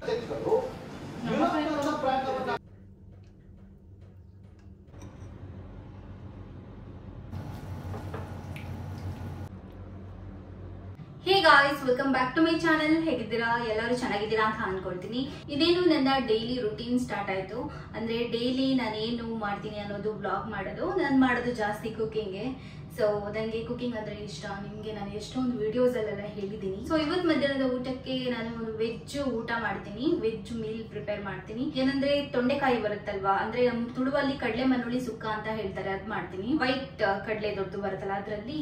Hey guys, welcome back to my channel. ಹೇಗಿದ್ದೀರಾ? ಎಲ್ಲರೂ ಚೆನ್ನಾಗಿದ್ದೀರಾ ಅಂತ ಅನ್ಕೊಳ್ತೀನಿ. ಇದೇನು ನನ್ನ ಡೈಲಿ ರೂಟೀನ್ ಸ್ಟಾರ್ಟ್ ಆಯ್ತು. ಅಂದ್ರೆ ಡೈಲಿ ನಾನು ಏನು ಮಾಡ್ತೀನಿ ಅನ್ನೋದು ವ್ಲಾಗ್ ಮಾಡೋದು. ನಾನು ಮಾಡೋದು ಜಾಸ್ತಿ ಕುಕಿಂಗ್. ಸೊ ನನಗೆ ಕುಕಿಂಗ್ ಅಂದ್ರೆ ಇಷ್ಟ. ನಿಮಗೆ ನಾನು ಎಷ್ಟೊಂದು ವಿಡಿಯೋಸ್ ಅಲ್ಲೆಲ್ಲ ಹೇಳಿದ್ದೀನಿ. ಸೊ ಇವತ್ತು ಮಧ್ಯಾಹ್ನದ ಊಟಕ್ಕೆ ನಾನು ಒಂದು ವೆಜ್ ಊಟ ಮಾಡ್ತೀನಿ. ವೆಜ್ ಮೀಲ್ ಪ್ರಿಪೇರ್ ಮಾಡ್ತೀನಿ. ಏನಂದ್ರೆ ತೊಂಡೆಕಾಯಿ ಬರುತ್ತಲ್ವಾ, ಅಂದ್ರೆ ನಮ್ಮ ತುಳುವಲ್ಲಿ ಕಡಲೆ ಮನೋಳಿ ಸುಕ್ಕ ಅಂತ ಹೇಳ್ತಾರೆ, ಅದ್ ಮಾಡ್ತೀನಿ. ವೈಟ್ ಕಡಲೆ ದೊಡ್ಡದು ಬರುತ್ತಲ್ಲ, ಅದರಲ್ಲಿ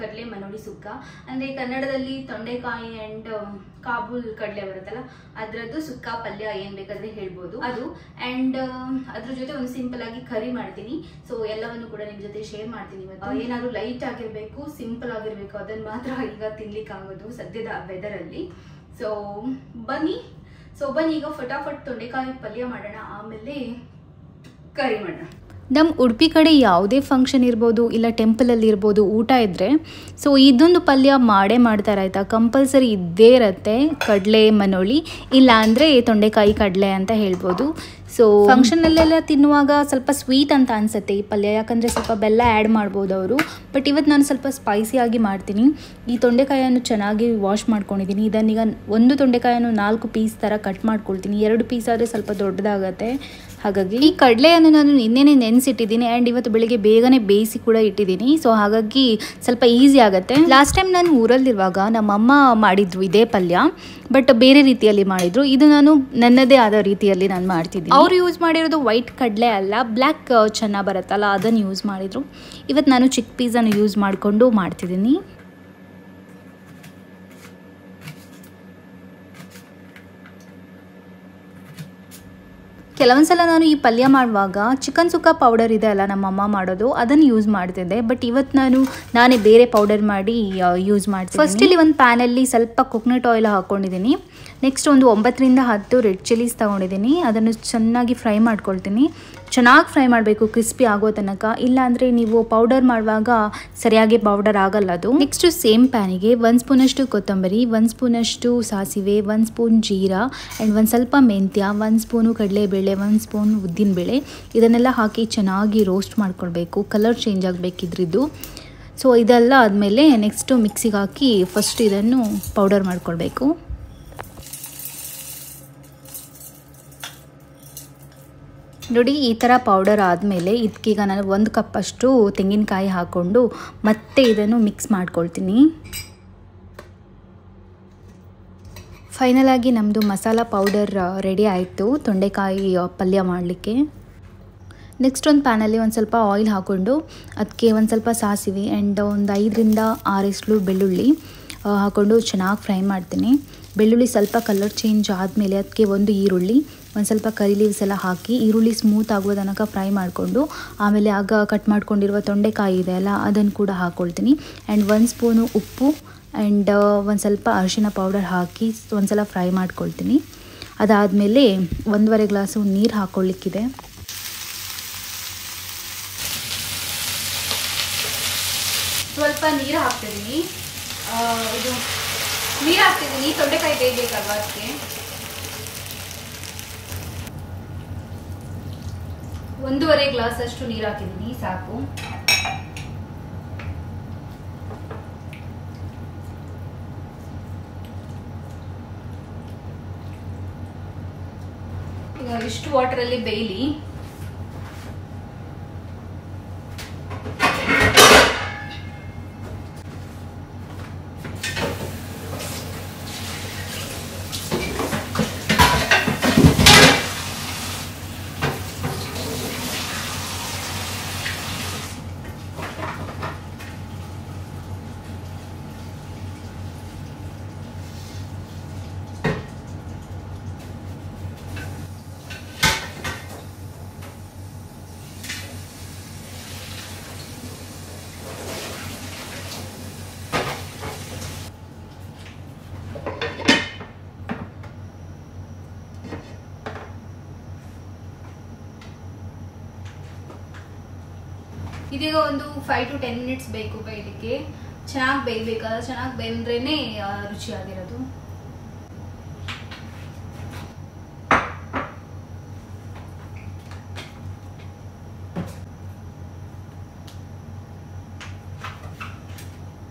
ಕಡಲೆ ಮನೋಳಿ ಸುಕ್ಕ. ಅಂದ್ರೆ ಕನ್ನಡದಲ್ಲಿ ತೊಂಡೆಕಾಯಿ ಅಂಡ್ ಕಾಬೂಲ್ ಕಡಲೆ ಬರುತ್ತಲ್ಲ, ಅದ್ರದ್ದು ಸುಕ್ಕ ಪಲ್ಯ ಏನ್ ಬೇಕಾದ್ರೆ ಹೇಳ್ಬೋದು ಅದು. ಅಂಡ್ ಅದ್ರ ಜೊತೆ ಒಂದು ಸಿಂಪಲ್ ಆಗಿ ಕರಿ ಮಾಡ್ತೀನಿ. ಸೊ ಎಲ್ಲವನ್ನು ಕೂಡ ನಿಮ್ ಜೊತೆ ಶೇರ್ ಮಾಡ್ತೀನಿ. ಏನಾದ್ರು ಲೈಟ್ ಆಗಿರ್ಬೇಕು, ಸಿಂಪಲ್ ಆಗಿರ್ಬೇಕು, ಅದನ್ನ ಮಾತ್ರ ಈಗ ತಿನ್ಲಿಕ್ಕೆ ಆಗೋದು ಸದ್ಯದ ವೆದರ್ ಅಲ್ಲಿ. ಸೊ ಬನ್ನಿ ಈಗ ಫಟಾಫಟ್ ತೊಂಡೆಕಾಯಿ ಪಲ್ಯ ಮಾಡೋಣ, ಆಮೇಲೆ ಕರಿ ಮಾಡೋಣ. ನಮ್ಮ ಉಡುಪಿ ಕಡೆ ಯಾವುದೇ ಫಂಕ್ಷನ್ ಇರ್ಬೋದು, ಇಲ್ಲ ಟೆಂಪಲಲ್ಲಿ ಇರ್ಬೋದು, ಊಟ ಇದ್ದರೆ ಸೊ ಇದೊಂದು ಪಲ್ಯ ಮಾಡೇ ಮಾಡ್ತಾರೆ ಆಯಿತಾ. ಕಂಪಲ್ಸರಿ ಇದ್ದೇ ಇರುತ್ತೆ, ಕಡಲೆ ಮನೋಳಿ, ಇಲ್ಲ ಅಂದರೆ ತೊಂಡೆಕಾಯಿ ಕಡಲೆ ಅಂತ ಹೇಳ್ಬೋದು. ಸೊ ಫಂಕ್ಷನಲ್ಲೆಲ್ಲ ತಿನ್ನುವಾಗ ಸ್ವಲ್ಪ ಸ್ವೀಟ್ ಅಂತ ಅನಿಸುತ್ತೆ ಈ ಪಲ್ಯ, ಯಾಕಂದರೆ ಸ್ವಲ್ಪ ಬೆಲ್ಲ ಆ್ಯಡ್ ಮಾಡ್ಬೋದು ಅವರು. ಬಟ್ ಇವತ್ತು ನಾನು ಸ್ವಲ್ಪ ಸ್ಪೈಸಿಯಾಗಿ ಮಾಡ್ತೀನಿ. ಈ ತೊಂಡೆಕಾಯನ್ನು ಚೆನ್ನಾಗಿ ವಾಶ್ ಮಾಡ್ಕೊಂಡಿದ್ದೀನಿ. ಇದನ್ನೀಗ ಒಂದು ತೊಂಡೆಕಾಯನ್ನು 4 ಪೀಸ್ ಥರ ಕಟ್ ಮಾಡ್ಕೊಳ್ತೀನಿ. 2 ಪೀಸ್ ಆದರೆ ಸ್ವಲ್ಪ ದೊಡ್ಡದಾಗತ್ತೆ. ಹಾಗಾಗಿ ಈ ಕಡಲೆಯನ್ನು ನಾನು ನಿನ್ನೆನೇ ನೆನೆಸಿಟ್ಟಿದ್ದೀನಿ ಆ್ಯಂಡ್ ಇವತ್ತು ಬೆಳಿಗ್ಗೆ ಬೇಗನೆ ಬೇಯಿಸಿ ಕೂಡ ಇಟ್ಟಿದ್ದೀನಿ. ಸೊ ಹಾಗಾಗಿ ಸ್ವಲ್ಪ ಈಸಿ ಆಗುತ್ತೆ. ಲಾಸ್ಟ್ ಟೈಮ್ ನಾನು ಊರಲ್ಲಿರುವಾಗ ನಮ್ಮಮ್ಮ ಮಾಡಿದ್ರು ಇದೇ ಪಲ್ಯ, ಬಟ್ ಬೇರೆ ರೀತಿಯಲ್ಲಿ ಮಾಡಿದ್ರು. ಇದು ನಾನು ನನ್ನದೇ ಆದ ರೀತಿಯಲ್ಲಿ ನಾನು ಮಾಡ್ತಿದ್ದೀನಿ. ಅವರು ಯೂಸ್ ಮಾಡಿರೋದು ವೈಟ್ ಕಡಲೆ ಅಲ್ಲ, ಬ್ಲ್ಯಾಕ್ ಚೆನ್ನಾಗಿ ಬರುತ್ತಲ್ಲ, ಅದನ್ನು ಯೂಸ್ ಮಾಡಿದರು. ಇವತ್ತು ನಾನು ಚಿಕ್ ಪೀಸನ್ನು ಯೂಸ್ ಮಾಡಿಕೊಂಡು ಮಾಡ್ತಿದ್ದೀನಿ. ಕೆಲವೊಂದ್ಸಲ ನಾನು ಈ ಪಲ್ಯ ಮಾಡುವಾಗ ಚಿಕನ್ ಸುಕ್ಕ ಪೌಡರ್ ಇದೆ ಅಲ್ಲ ನಮ್ಮಮ್ಮ ಮಾಡೋದು, ಅದನ್ನು ಯೂಸ್ ಮಾಡ್ತಿದ್ದೆ. ಬಟ್ ಇವತ್ತು ನಾನೇ ಬೇರೆ ಪೌಡರ್ ಮಾಡಿ ಯೂಸ್ ಮಾಡ್ತೀನಿ. ಫಸ್ಟ್ ಇಲ್ಲಿ ಒಂದು ಪ್ಯಾನಲ್ಲಿ ಸ್ವಲ್ಪ ಕೊಕೊನಟ್ ಆಯಿಲ್ ಹಾಕ್ಕೊಂಡಿದ್ದೀನಿ. ನೆಕ್ಸ್ಟ್ ಒಂದು 9 ರಿಂದ 10 ರೆಡ್ ಚಿಲ್ಲೀಸ್ ತೊಗೊಂಡಿದ್ದೀನಿ. ಅದನ್ನು ಚೆನ್ನಾಗಿ ಫ್ರೈ ಮಾಡ್ಕೊಳ್ತೀನಿ. ಚೆನ್ನಾಗಿ ಫ್ರೈ ಮಾಡಬೇಕು, ಕ್ರಿಸ್ಪಿ ಆಗೋ ತನಕ. ಇಲ್ಲಾಂದರೆ ನೀವು ಪೌಡರ್ ಮಾಡುವಾಗ ಸರಿಯಾಗಿ ಪೌಡರ್ ಆಗಲ್ಲ ಅದು. ನೆಕ್ಸ್ಟ್ ಸೇಮ್ ಪ್ಯಾನಿಗೆ 1 ಸ್ಪೂನಷ್ಟು ಕೊತ್ತಂಬರಿ, 1 ಸ್ಪೂನಷ್ಟು ಸಾಸಿವೆ, 1 ಸ್ಪೂನ್ ಜೀರಾ ಆ್ಯಂಡ್ ಒಂದು ಸ್ವಲ್ಪ ಮೆಂತ್ಯ, 1 ಸ್ಪೂನು ಕಡಲೆಬೇಳೆ, 1 ಸ್ಪೂನ್ ಉದ್ದಿನಬೇಳೆ, ಇದನ್ನೆಲ್ಲ ಹಾಕಿ ಚೆನ್ನಾಗಿ ರೋಸ್ಟ್ ಮಾಡ್ಕೊಳ್ಬೇಕು. Colour change ಆಗಬೇಕಿದ್ರಿದ್ದು. ಸೊ ಇದೆಲ್ಲ ಆದಮೇಲೆ ನೆಕ್ಸ್ಟು ಮಿಕ್ಸಿಗೆ ಹಾಕಿ ಫಸ್ಟ್ ಇದನ್ನು ಪೌಡರ್ ಮಾಡ್ಕೊಳ್ಬೇಕು. ನೋಡಿ, ಈ ಥರ ಪೌಡರ್ ಆದಮೇಲೆ ಇದಕ್ಕೀಗ ನಾನು 1 ಕಪ್ಪಷ್ಟು ತೆಂಗಿನಕಾಯಿ ಹಾಕ್ಕೊಂಡು ಮತ್ತೆ ಇದನ್ನು ಮಿಕ್ಸ್ ಮಾಡ್ಕೊಳ್ತೀನಿ. ಫೈನಲ್ ಆಗಿ ನಮ್ಮದು ಮಸಾಲ ಪೌಡರ್ ರೆಡಿ ಆಯಿತು ತೊಂಡೆಕಾಯಿ ಪಲ್ಯ ಮಾಡಲಿಕ್ಕೆ. ನೆಕ್ಸ್ಟ್ ಒಂದು ಪ್ಯಾನಲ್ಲಿ ಒಂದು ಸ್ವಲ್ಪ ಆಯಿಲ್ ಹಾಕ್ಕೊಂಡು ಅದಕ್ಕೆ ಒಂದು ಸ್ವಲ್ಪ ಸಾಸಿವೆ ಆ್ಯಂಡ್ ಒಂದು 5 ರಿಂದ 6 ಎಸಳು ಬೆಳ್ಳುಳ್ಳಿ ಹಾಕ್ಕೊಂಡು ಚೆನ್ನಾಗಿ ಫ್ರೈ ಮಾಡ್ತೀನಿ. ಬೆಳ್ಳುಳ್ಳಿ ಸ್ವಲ್ಪ ಕಲರ್ ಚೇಂಜ್ ಆದಮೇಲೆ ಅದಕ್ಕೆ ಒಂದು ಈರುಳ್ಳಿ, ಒಂದು ಸ್ವಲ್ಪ ಕರಿ ಲೀವ್ಸ್ ಎಲ್ಲ ಹಾಕಿ ಈರುಳ್ಳಿ ಸ್ಮೂತ್ ಆಗೋ ತನಕ ಫ್ರೈ ಮಾಡಿಕೊಂಡು ಆಮೇಲೆ ಆಗ ಕಟ್ ಮಾಡ್ಕೊಂಡಿರುವ ತೊಂಡೆಕಾಯಿ ಇದೆ ಅಲ್ಲ, ಅದನ್ನು ಕೂಡ ಹಾಕ್ಕೊಳ್ತೀನಿ. ಆ್ಯಂಡ್ 1 ಸ್ಪೂನು ಉಪ್ಪು ಆ್ಯಂಡ್ ಒಂದು ಸ್ವಲ್ಪ ಅರಿಶಿನ ಪೌಡರ್ ಹಾಕಿ ಒಂದು ಸಲ ಫ್ರೈ ಮಾಡ್ಕೊಳ್ತೀನಿ. ಅದಾದಮೇಲೆ 1.5 ಗ್ಲಾಸು ನೀರು ಹಾಕ್ಕೊಳ್ಳಿಕ್ಕಿದೆ. ಸ್ವಲ್ಪ ನೀರು ಹಾಕ್ತಿದ್ದೀನಿ. ಇದು ನೀರು ಹಾಕ್ತಿದ್ದೀನಿ, ತೊಂಡೆಕಾಯಿ ಬೇಯಬೇಕಲ್ವ ಅದಕ್ಕೆ. 1.5 ಗ್ಲಾಸ್ ಅಷ್ಟು ನೀರು ಹಾಕಿದ್ದೀನಿ, ಸಾಕು. ಈಗ ಇಷ್ಟು ವಾಟರಲ್ಲಿ ಬೇಯಲಿ. ಇದೀಗ ಒಂದು 5 to 10 ಮಿನಿಟ್ಸ್ ಬೇಕು ಬೇಯಲಿಕ್ಕೆ. ಚೆನ್ನಾಗಿ ಬೇಯಬೇಕಲ್ಲ, ಚೆನ್ನಾಗಿ ಬೇಂದ್ರೇನೆ ರುಚಿಯಾಗಿರೋದು.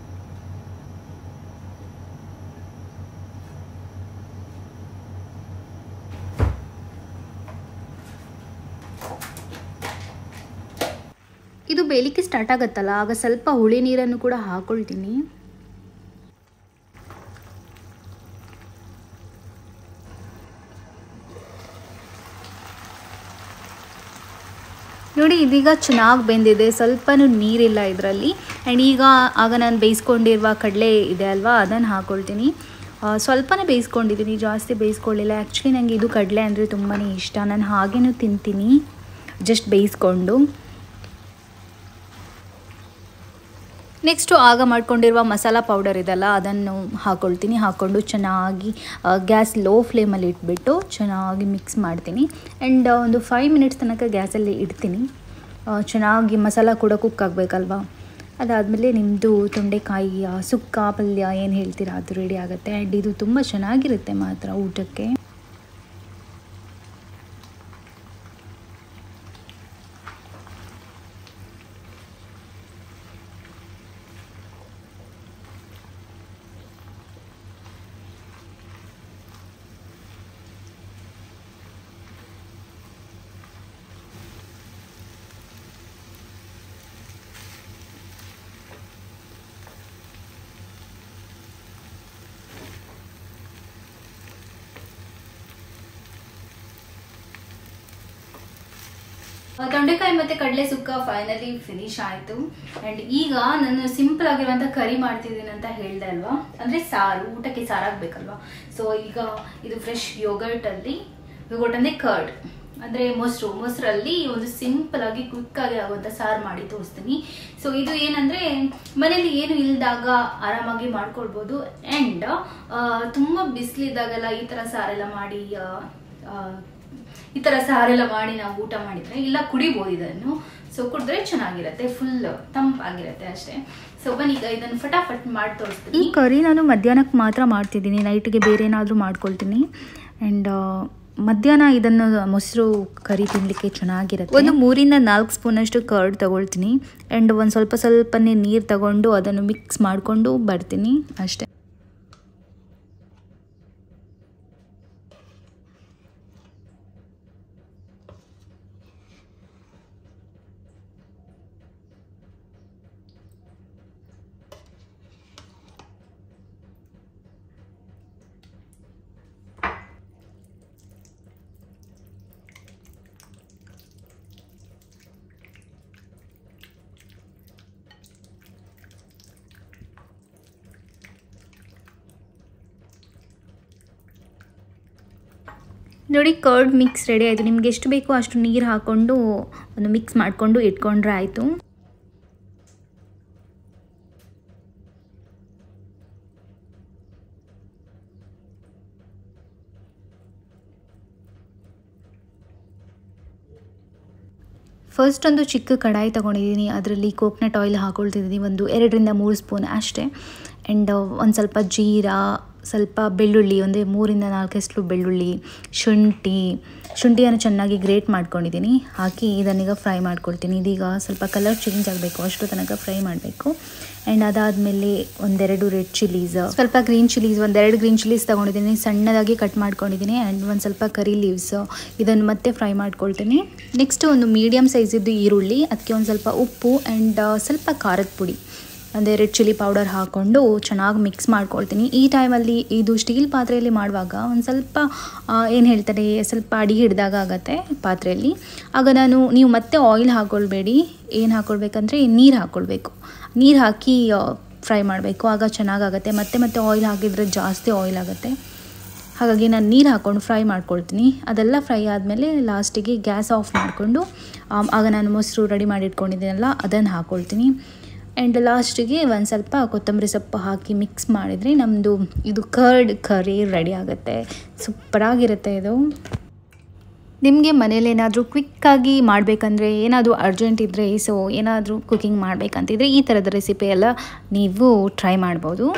ಬೇಯಲಿಕ್ಕೆ ಸ್ಟಾರ್ಟ್ ಆಗುತ್ತಲ್ಲ, ಆಗ ಸ್ವಲ್ಪ ಹುಳಿ ನೀರನ್ನು ಕೂಡ ಹಾಕ್ಕೊಳ್ತೀನಿ. ನೋಡಿ ಇದೀಗ ಚೆನ್ನಾಗಿ ಬೆಂದಿದೆ, ಸ್ವಲ್ಪನೂ ನೀರಿಲ್ಲ ಇದರಲ್ಲಿ. ಆ್ಯಂಡ್ ಈಗ ಆಗ ನಾನು ಬೇಯಿಸ್ಕೊಂಡಿರುವ ಕಡಲೆ ಇದೆ ಅಲ್ವಾ, ಅದನ್ನು ಹಾಕ್ಕೊಳ್ತೀನಿ. ಸ್ವಲ್ಪನೇ ಬೇಯಿಸ್ಕೊಂಡಿದ್ದೀನಿ, ಜಾಸ್ತಿ ಬೇಯಿಸ್ಕೊಳ್ಳಿಲ್ಲ. ಆ್ಯಕ್ಚುಲಿ ನನಗೆ ಇದು ಕಡಲೆ ಅಂದರೆ ತುಂಬಾ ಇಷ್ಟ, ನಾನು ಹಾಗೇನೂ ತಿಂತೀನಿ ಜಸ್ಟ್ ಬೇಯಿಸ್ಕೊಂಡು. ನೆಕ್ಸ್ಟು ಆಗ ಮಾಡ್ಕೊಂಡಿರುವ ಮಸಾಲ ಪೌಡರ್ ಇದೆಲ್ಲ ಅದನ್ನು ಹಾಕ್ಕೊಳ್ತೀನಿ. ಹಾಕ್ಕೊಂಡು ಚೆನ್ನಾಗಿ ಗ್ಯಾಸ್ ಲೋ ಫ್ಲೇಮಲ್ಲಿ ಇಟ್ಬಿಟ್ಟು ಚೆನ್ನಾಗಿ ಮಿಕ್ಸ್ ಮಾಡ್ತೀನಿ. ಆ್ಯಂಡ್ ಒಂದು 5 ಮಿನಿಟ್ಸ್ ತನಕ ಗ್ಯಾಸಲ್ಲಿ ಇಡ್ತೀನಿ. ಚೆನ್ನಾಗಿ ಮಸಾಲ ಕೂಡ ಕುಕ್ ಆಗಬೇಕಲ್ವ. ಅದಾದಮೇಲೆ ನಿಮ್ಮದು ತೊಂಡೆಕಾಯಿ ಸುಕ್ಕ ಪಲ್ಯ ಏನು ಹೇಳ್ತೀರಾ ಅದು ರೆಡಿ ಆಗುತ್ತೆ. ಆ್ಯಂಡ್ ಇದು ತುಂಬ ಚೆನ್ನಾಗಿರುತ್ತೆ ಮಾತ್ರ ಊಟಕ್ಕೆ. ತೊಂಡೆಕಾಯಿ ಮತ್ತು ಕಡಲೆ ಸುಕ್ಕ ಫೈನಲಿ ಫಿನಿಶ್ ಆಯಿತು. ಆ್ಯಂಡ್ ಈಗ ನಾನು ಸಿಂಪಲ್ ಆಗಿರುವಂಥ ಕರಿ ಮಾಡ್ತಿದ್ದೀನಿ ಅಂತ ಹೇಳಿದೆ ಅಲ್ವಾ, ಅಂದರೆ ಸಾರು, ಊಟಕ್ಕೆ ಸಾರಾಗಬೇಕಲ್ವಾ. ಸೊ ಈಗ ಇದು ಫ್ರೆಶ್ ಯೋಗರ್ಟ್ ಅಂದರೆ ಕರ್ಡ್ ಅಂದರೆ ಮೊಸರಲ್ಲಿ ಒಂದು ಸಿಂಪಲ್ ಆಗಿ ಕ್ವಿಕ್ ಆಗಿ ಆಗುವಂಥ ಸಾರು ಮಾಡಿ ತೋರಿಸ್ತೀನಿ. ಸೊ ಇದು ಏನಂದರೆ ಮನೇಲಿ ಏನು ಇಲ್ದಾಗ ಆರಾಮಾಗಿ ಮಾಡ್ಕೊಳ್ಬೋದು. ಆ್ಯಂಡ್ ತುಂಬ ಬಿಸಿಲಿದ್ದಾಗೆಲ್ಲ ಈ ಥರ ಸಾರೆಲ್ಲ ಮಾಡಿ ನಾವು ಊಟ ಮಾಡಿದರೆ ಇಲ್ಲ ಕುಡಿಬೋದು ಇದನ್ನು. ಸೊ ಕುಡಿದ್ರೆ ಚೆನ್ನಾಗಿರುತ್ತೆ, ಫುಲ್ ತಂಪಾಗಿರುತ್ತೆ ಅಷ್ಟೇ. ಸೊ ಬನ್ನಿ ಈಗ ಇದನ್ನು ಫಟಾಫಟ್ ಮಾಡಿ ತೋರಿಸ್ತೀನಿ. ಈ ಕರಿ ನಾನು ಮಧ್ಯಾಹ್ನಕ್ಕೆ ಮಾತ್ರ ಮಾಡ್ತಿದ್ದೀನಿ, ನೈಟ್ಗೆ ಬೇರೆ ಏನಾದರೂ ಮಾಡ್ಕೊಳ್ತೀನಿ. ಆ್ಯಂಡ್ ಮಧ್ಯಾಹ್ನ ಇದನ್ನು ಮೊಸರು ಕರಿ ತಿನ್ನಲಿಕ್ಕೆ ಚೆನ್ನಾಗಿರುತ್ತೆ. ಒಂದು 3-4 ಸ್ಪೂನಷ್ಟು ಕರ್ಡ್ ತೊಗೊಳ್ತೀನಿ. ಆ್ಯಂಡ್ ಒಂದು ಸ್ವಲ್ಪನೇ ನೀರು ತಗೊಂಡು ಅದನ್ನು ಮಿಕ್ಸ್ ಮಾಡಿಕೊಂಡು ಬರ್ತೀನಿ ಅಷ್ಟೇ. ನೋಡಿ ಕರ್ಡ್ ಮಿಕ್ಸ್ ರೆಡಿ ಆಯಿತು. ನಿಮ್ಗೆ ಎಷ್ಟು ಬೇಕೋ ಅಷ್ಟು ನೀರು ಹಾಕ್ಕೊಂಡು ಒಂದು ಮಿಕ್ಸ್ ಮಾಡಿಕೊಂಡು ಇಟ್ಕೊಂಡ್ರೆ ಆಯಿತು. ಫಸ್ಟ್ ಒಂದು ಚಿಕ್ಕ ಕಡಾಯಿ ತೊಗೊಂಡಿದ್ದೀನಿ, ಅದರಲ್ಲಿ ಕೋಕೋನಟ್ ಆಯಿಲ್ ಹಾಕ್ಕೊಳ್ತಿದ್ದೀನಿ, ಒಂದು 2-3 ಸ್ಪೂನ್ ಅಷ್ಟೇ. ಆ್ಯಂಡ್ ಒಂದು ಸ್ವಲ್ಪ ಜೀರಾ, ಸ್ವಲ್ಪ ಬೆಳ್ಳುಳ್ಳಿ, ಒಂದು 3-4 ಎಸ್ಲು ಬೆಳ್ಳುಳ್ಳಿ, ಶುಂಠಿಯನ್ನು ಚೆನ್ನಾಗಿ ಗ್ರೇಟ್ ಮಾಡ್ಕೊಂಡಿದ್ದೀನಿ, ಹಾಕಿ ಇದನ್ನೀಗ ಫ್ರೈ ಮಾಡ್ಕೊಳ್ತೀನಿ. ಇದೀಗ ಸ್ವಲ್ಪ ಕಲರ್ ಚೇಂಜ್ ಆಗಬೇಕು, ಅಷ್ಟು ತನಕ ಫ್ರೈ ಮಾಡಬೇಕು. ಆ್ಯಂಡ್ ಅದಾದಮೇಲೆ 1-2 ರೆಡ್ ಚಿಲ್ಲೀಸ್, ಸ್ವಲ್ಪ ಗ್ರೀನ್ ಚಿಲ್ಲೀಸ್, 1-2 ಗ್ರೀನ್ ಚಿಲ್ಲೀಸ್ ತೊಗೊಂಡಿದ್ದೀನಿ, ಸಣ್ಣದಾಗಿ ಕಟ್ ಮಾಡ್ಕೊಂಡಿದ್ದೀನಿ. ಆ್ಯಂಡ್ ಒಂದು ಸ್ವಲ್ಪ ಕರಿ ಲೀವ್ಸ್, ಇದನ್ನು ಮತ್ತೆ ಫ್ರೈ ಮಾಡ್ಕೊಳ್ತೀನಿ. ನೆಕ್ಸ್ಟ್ ಒಂದು ಮೀಡಿಯಮ್ ಸೈಜಿದ್ದು ಈರುಳ್ಳಿ, ಅದಕ್ಕೆ ಒಂದು ಸ್ವಲ್ಪ ಉಪ್ಪು ಆ್ಯಂಡ್ ಸ್ವಲ್ಪ ಖಾರದ ಪುಡಿ, ಅಂದರೆ ರೆಡ್ ಚಿಲ್ಲಿ ಪೌಡರ್ ಹಾಕ್ಕೊಂಡು ಚೆನ್ನಾಗಿ ಮಿಕ್ಸ್ ಮಾಡ್ಕೊಳ್ತೀನಿ. ಈ ಟೈಮಲ್ಲಿ ಇದು ಸ್ಟೀಲ್ ಪಾತ್ರೆಯಲ್ಲಿ ಮಾಡುವಾಗ ಒಂದು ಸ್ವಲ್ಪ ಸ್ವಲ್ಪ ಅಡಿಗೆ ಹಿಡಿದಾಗ ಆಗುತ್ತೆ ಪಾತ್ರೆಯಲ್ಲಿ. ಆಗ ನೀವು ಮತ್ತೆ ಆಯಿಲ್ ಹಾಕ್ಕೊಳ್ಬೇಡಿ, ಏನು ಹಾಕ್ಕೊಳ್ಬೇಕಂದ್ರೆ ನೀರು ಹಾಕ್ಕೊಳ್ಬೇಕು. ನೀರು ಹಾಕಿ ಫ್ರೈ ಮಾಡಬೇಕು, ಆಗ ಚೆನ್ನಾಗಾಗುತ್ತೆ. ಮತ್ತೆ ಆಯಿಲ್ ಹಾಕಿದರೆ ಜಾಸ್ತಿ ಆಯಿಲ್ ಆಗುತ್ತೆ. ಹಾಗಾಗಿ ನಾನು ನೀರು ಹಾಕ್ಕೊಂಡು ಫ್ರೈ ಮಾಡ್ಕೊಳ್ತೀನಿ. ಅದೆಲ್ಲ ಫ್ರೈ ಆದಮೇಲೆ ಲಾಸ್ಟಿಗೆ ಗ್ಯಾಸ್ ಆಫ್ ಮಾಡಿಕೊಂಡು ಆಗ ನಾನು ಮೊಸರು ರೆಡಿ ಮಾಡಿ ಇಟ್ಕೊಂಡಿದ್ದೀನಲ್ಲ ಅದನ್ನು ಹಾಕ್ಕೊಳ್ತೀನಿ. ಆ್ಯಂಡ್ ಲಾಸ್ಟಿಗೆ ಒಂದು ಸ್ವಲ್ಪ ಕೊತ್ತಂಬರಿ ಸೊಪ್ಪು ಹಾಕಿ ಮಿಕ್ಸ್ ಮಾಡಿದರೆ ನಮ್ಮದು ಇದು ಕರ್ಡ್ ಕರಿ ರೆಡಿ ಆಗುತ್ತೆ. ಸೂಪರಾಗಿರುತ್ತೆ ಇದು. ನಿಮಗೆ ಮನೇಲಿ ಏನಾದರೂ ಕ್ವಿಕ್ಕಾಗಿ ಮಾಡಬೇಕಂದ್ರೆ, ಏನಾದರೂ ಅರ್ಜೆಂಟ್ ಇದ್ದರೆ, ಸೊ ಏನಾದರೂ ಕುಕಿಂಗ್ ಮಾಡಬೇಕಂತಿದ್ರೆ ಈ ಥರದ ರೆಸಿಪಿ ಎಲ್ಲ ನೀವು ಟ್ರೈ ಮಾಡ್ಬೋದು.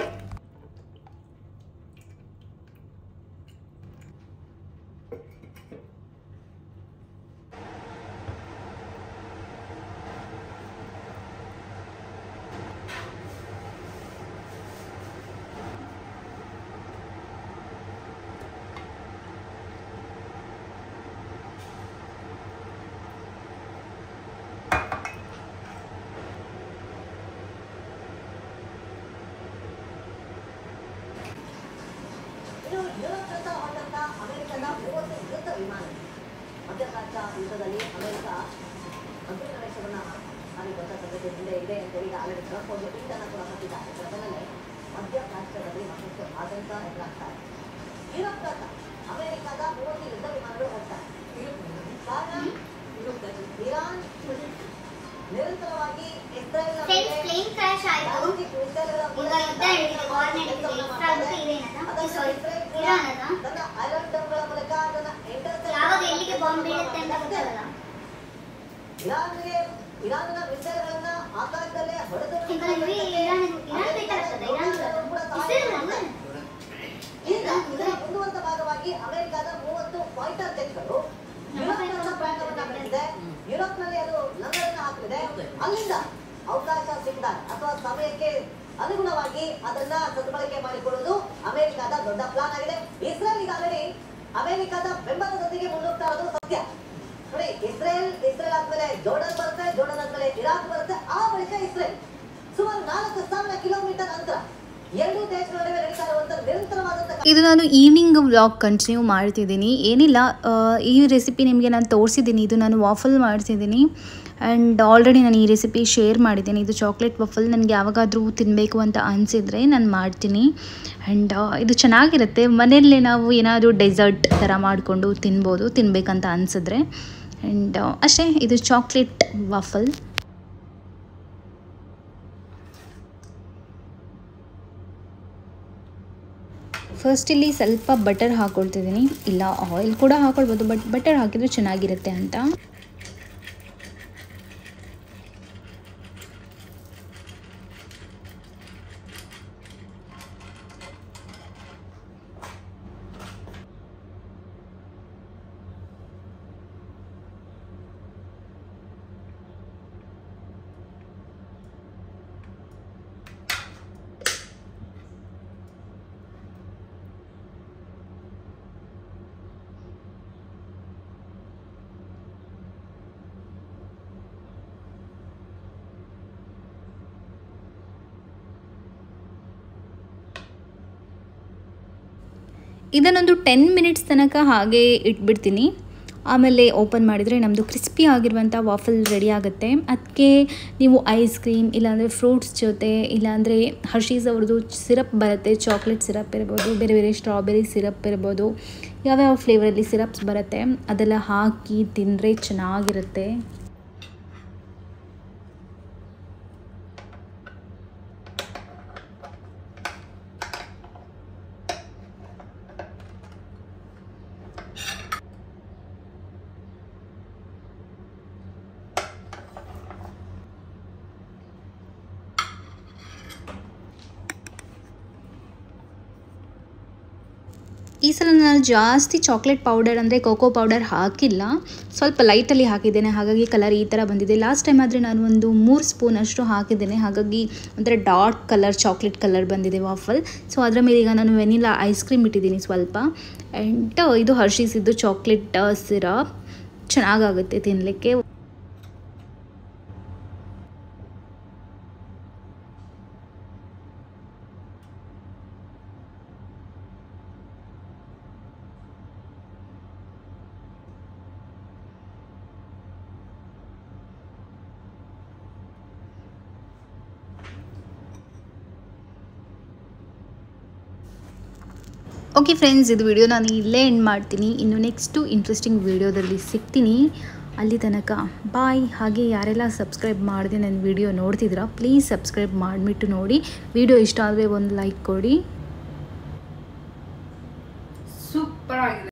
ಯುರೋಪ್ನಿಂದ ಹೊರಟಂತ ಅಮೆರಿಕದ 30 ಯುದ್ಧ ವಿಮಾನ ಮಧ್ಯಪ್ರಾಚ್ಯ ಯುದ್ಧದಲ್ಲಿ ಅಮೆರಿಕ ಅಗ್ನಿಪ್ರವೇಶವನ್ನ ಅಲ್ಲಿ ದೊಡ್ಡ ಸಂಗತಿ ಮುಂದೆ ಇದೆ ಅಂತೇಳಿ ಈಗ ಆಲ್ರೆಡಿ ಟ್ರಂಪ್ ಒಂದು ಟ್ವೀಟನ್ನು ಕೂಡ ಹಾಕಿದ್ದಾರೆ. ಇದರ ಬೆನ್ನಲ್ಲೇ ಮಧ್ಯಪ್ರಾಚ್ಯದಲ್ಲಿ ಮತ್ತಷ್ಟು ಆತಂಕ ಎದುರಾಗ್ತಾ ಇದೆ. ಯುರೋಪ್ನತ್ತ ಅಮೆರಿಕದ 30 ಯುದ್ಧ ವಿಮಾನಗಳು ಹೋಗ್ತಾರೆ. ಕಾರಣ ಇರಾನ್ ನಿರಂತರವಾಗಿ ಇಸ್ರೇಲ್ ಪ್ಲೇನ್ ಕ್ರಾಶ್ ಆಯಿತು. ಈಗ ಯುದ್ಧ ನಡೆದಿದೆ, ವಾರ್ ನಡೆದಿದೆ. ತನ್ನ ಐರನ್ಗಳ ಮೂಲಕ ಅದನ್ನ ಯಾವಾಗ ಎಲ್ಲಿಗೆ ಬಾಂಬ್ ಬೀಳುತ್ತೆ ಅಂತ ಗೊತ್ತಾಗಲ್ಲ. ಇರಾನ್ನ ಮಿಸೈಲ್ಗಳನ್ನ ಆಕಾಶದಲ್ಲೇ ಹೊಡೆದು ಮುಂದುವರೆದ ಭಾಗವಾಗಿ ಅಮೆರಿಕದ 30 ಫೈಟರ್ ಜೆಟ್ಗಳು ಯುರೋಪ್ನಲ್ಲಿ ಅದು ಲಂಗರನ್ನು ಹಾಕಲಿದೆ. ಅಲ್ಲಿಂದ ಅವಕಾಶ ಸಿಕ್ಕಿದಾಗ ಅಥವಾ ಸಮಯಕ್ಕೆ ಅನುಗುಣವಾಗಿ ಅದನ್ನ ಸದ್ಬಳಕೆ ಮಾಡಿಕೊಳ್ಳುವುದು ಅಮೆರಿಕದ ದೊಡ್ಡ ಪ್ಲಾನ್ ಆಗಿದೆ. ಇಸ್ರೇಲ್ ಈಗ ಆಲ್ರೆಡಿ ಅಮೆರಿಕದ ಬೆಂಬಲದೊಂದಿಗೆ ಮುನ್ನುಗ್ತಾ ಇರೋದು ಸತ್ಯ. ನೋಡಿ, ಇಸ್ರೇಲ್ ಆದ್ಮೇಲೆ ಜೋರ್ಡನ್ ಬರುತ್ತೆ, ಜೋರ್ಡನ್ ಆದ್ಮೇಲೆ ಇರಾಕ್ ಬರುತ್ತೆ, ಆ ಬಳಿಕ ಇಸ್ರೇಲ್. ಸುಮಾರು 4000 ಕಿಲೋಮೀಟರ್ ಅಂತರ ಎರಡೂ ದೇಶಗಳ ನಡುವೆ ನಡೀತಾ ಇರುವಂತ ನಿರಂತರವಾದಂತ ಇದು ನಾನು ಈವ್ನಿಂಗ್ ವ್ಲಾಗ್ ಕಂಟಿನ್ಯೂ ಮಾಡ್ತಿದ್ದೀನಿ. ಏನಿಲ್ಲ, ಈ ರೆಸಿಪಿ ನಿಮಗೆ ನಾನು ತೋರಿಸಿದ್ದೀನಿ. ಇದು ನಾನು ವಾಫಲ್ ಮಾಡ್ತಿದ್ದೀನಿ ಆ್ಯಂಡ್ ಆಲ್ರೆಡಿ ನಾನು ಈ ರೆಸಿಪಿ ಶೇರ್ ಮಾಡಿದ್ದೀನಿ. ಇದು ಚಾಕ್ಲೇಟ್ ವಾಫಲ್. ನನಗೆ ಯಾವಾಗಾದರೂ ತಿನ್ನಬೇಕು ಅಂತ ಅನಿಸಿದರೆ ನಾನು ಮಾಡ್ತೀನಿ ಆ್ಯಂಡ್ ಇದು ಚೆನ್ನಾಗಿರುತ್ತೆ. ಮನೆಯಲ್ಲೇ ನಾವು ಏನಾದರೂ ಡೆಸರ್ಟ್ ಥರ ಮಾಡಿಕೊಂಡು ತಿನ್ನಬೇಕಂತ ಅನಿಸಿದ್ರೆ. ಆ್ಯಂಡ್ ಅಷ್ಟೇ, ಇದು ಚಾಕ್ಲೇಟ್ ವಾಫಲ್. ಫಸ್ಟ್ ಇಲ್ಲಿ ಸ್ವಲ್ಪ ಬಟರ್ ಹಾಕ್ಕೊಳ್ತಿದ್ದೀನಿ. ಇಲ್ಲ, ಆಯಿಲ್ ಕೂಡ ಹಾಕ್ಕೊಳ್ಬೋದು, ಬಟ್ ಬಟರ್ ಹಾಕಿದ್ರೆ ಚೆನ್ನಾಗಿರುತ್ತೆ ಅಂತ. ಇದನ್ನೊಂದು 10 ಮಿನಿಟ್ಸ್ ತನಕ ಹಾಗೆ ಇಟ್ಬಿಡ್ತೀನಿ. ಆಮೇಲೆ ಓಪನ್ ಮಾಡಿದರೆ ನಮ್ಮದು ಕ್ರಿಸ್ಪಿ ಆಗಿರುವಂಥ ವಾಫಲ್ ರೆಡಿ ಆಗುತ್ತೆ. ಅದಕ್ಕೆ ನೀವು ಐಸ್ ಕ್ರೀಮ್, ಇಲ್ಲಾಂದರೆ ಫ್ರೂಟ್ಸ್ ಜೊತೆ, ಇಲ್ಲಾಂದರೆ ಹರ್ಷೀಸ್ ಅವ್ರದ್ದು ಸಿರಪ್ ಬರುತ್ತೆ, ಚಾಕ್ಲೇಟ್ ಸಿರಪ್ ಇರ್ಬೋದು, ಬೇರೆ ಬೇರೆ ಸ್ಟ್ರಾಬೆರಿ ಸಿರಪ್ ಇರ್ಬೋದು, ಯಾವ್ಯಾವ ಫ್ಲೇವರಲ್ಲಿ ಸಿರಪ್ಸ್ ಬರುತ್ತೆ ಅದೆಲ್ಲ ಹಾಕಿ ತಿಂದರೆ ಚೆನ್ನಾಗಿರುತ್ತೆ. ಈ ಸಲ ನಾನು ಜಾಸ್ತಿ ಚಾಕ್ಲೇಟ್ ಪೌಡರ್ ಅಂದರೆ ಕೋಕೋ ಪೌಡರ್ ಹಾಕಿಲ್ಲ, ಸ್ವಲ್ಪ ಲೈಟಲ್ಲಿ ಹಾಕಿದ್ದೇನೆ, ಹಾಗಾಗಿ ಕಲರ್ ಈ ಥರ ಬಂದಿದೆ. ಲಾಸ್ಟ್ ಟೈಮ್ ಆದರೆ ನಾನು ಒಂದು 3 ಸ್ಪೂನ್ ಅಷ್ಟು ಹಾಕಿದ್ದೇನೆ, ಹಾಗಾಗಿ ಒಂಥರ ಡಾರ್ಕ್ ಕಲರ್, ಚಾಕ್ಲೇಟ್ ಕಲರ್ ಬಂದಿದೆ ವಾಫಲ್. ಸೊ ಅದರ ಮೇಲೆ ಈಗ ನಾನು ವೆನಿಲಾ ಐಸ್ ಕ್ರೀಮ್ ಇಟ್ಟಿದ್ದೀನಿ ಸ್ವಲ್ಪ. ಆ್ಯಂಡ್ ಇದು ಹರ್ಷೀಸ್ ಇದ್ದು ಚಾಕ್ಲೇಟ್ ಸಿರಪ್ ಚೆನ್ನಾಗಾಗುತ್ತೆ ತಿನ್ನಲಿಕ್ಕೆ. ಓಕೆ ಫ್ರೆಂಡ್ಸ್, ಇದು ವಿಡಿಯೋ ನಾನು ಇಲ್ಲೇ ಎಂಡ್ ಮಾಡ್ತೀನಿ. ಇನ್ನು ನೆಕ್ಸ್ಟು ಇಂಟ್ರೆಸ್ಟಿಂಗ್ ವಿಡಿಯೋದಲ್ಲಿ ಸಿಗ್ತೀನಿ. ಅಲ್ಲಿ ತನಕ ಬಾಯ್. ಹಾಗೆ ಯಾರೆಲ್ಲ ಸಬ್ಸ್ಕ್ರೈಬ್ ಮಾಡಿದೆ ನನ್ನ ವಿಡಿಯೋ ನೋಡ್ತಿದ್ದೀರಾ, ಪ್ಲೀಸ್ ಸಬ್ಸ್ಕ್ರೈಬ್ ಮಾಡಿಬಿಟ್ಟು ನೋಡಿ. ವಿಡಿಯೋ ಇಷ್ಟ ಆದರೆ ಒಂದು ಲೈಕ್ ಕೊಡಿ. ಸೂಪರ್ ಆಗಿದೆ.